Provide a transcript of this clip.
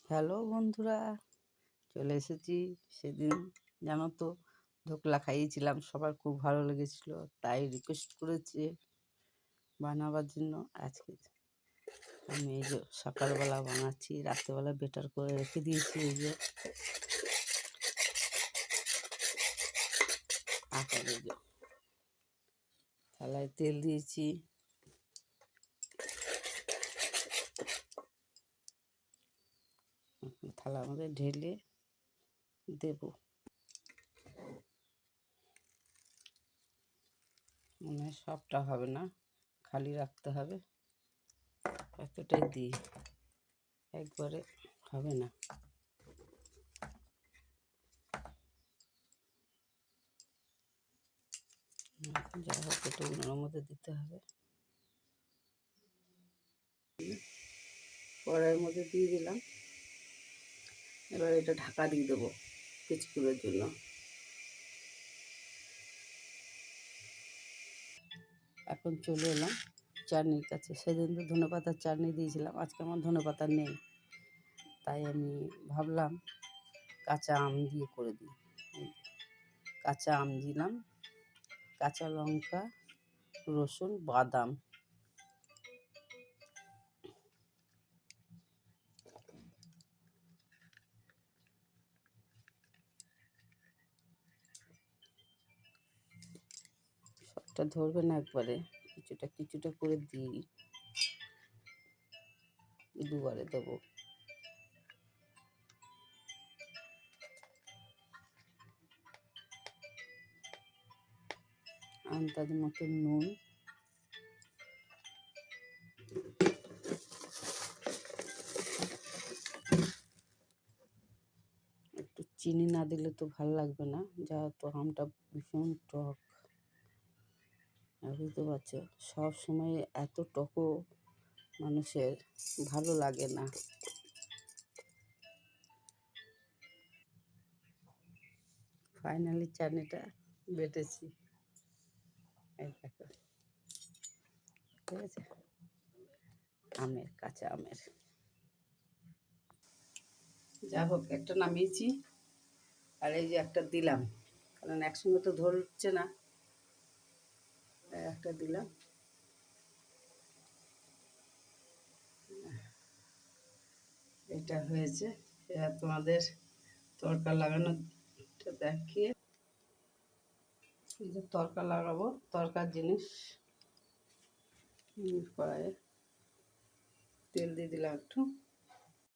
Hello বন্ধুরা, চলে এসেছি। সেদিন জানো তো ধোকলা খাইয়েছিলাম, সবার খুব ভালো লেগেছিল, তাই রিকোয়েস্ট করেছে বানাবার জন্য। আজকে আমি এই যে সকালবেলা বানাচ্ছি, রাত্রেবেলা বেটার করে রেখে দিয়েছি। এই যে আটার এই যে থালায় তেল দিয়েছি, থালা আমাদের ঢেলে দেব। মনে হয় সবটা হবে না, খালি রাখতে হবে, এতটাই দিই, একবারে হবে না। যা হোক এটা উনুনের মধ্যে দিতে হবে। কড়াইয়ের মধ্যে দিয়ে দিলাম, এবার এটা ঢাকা দিয়ে দেবো কিছুক্ষণের জন্য। এখন চলে এলাম চাটনির কাছে। সেদিন তো ধনেপাতার চাটনি দিয়েছিলাম, আজকে আমার ধনেপাতা নেই, তাই আমি ভাবলাম কাঁচা আম দিয়ে করে দিই। কাঁচা আম দিলাম, কাঁচা লঙ্কা, রসুন, বাদাম, সবটা ধরবে না একবারে, কিছুটা কিছুটা করে দিই, দুবারে দেবো। আন্দাজ মতো নুন, একটু চিনি না দিলে তো ভালো লাগবে না, যেহেতু আমটা ভীষণ টক। বুঝতে পারছো, সব সময় এত টকও মানুষের ভালো লাগে না। ফাইনালি চাটনিটা বেটেছি, এই দেখো, ঠিক আছে, আমের, কাঁচা আমের। যা হোক একটা নামিয়েছি, আর এই যে একটা দিলাম, কারণ একসঙ্গে তো ধরছে না, একটা দিলাম। এটা হয়েছে, এবার তোমাদের তড়কা লাগানোটা দেখিয়ে, এই যে তড়কা লাগাবো, তড়কার জিনিস কড়াইয়ে তেল দিয়ে দিলাম একটু,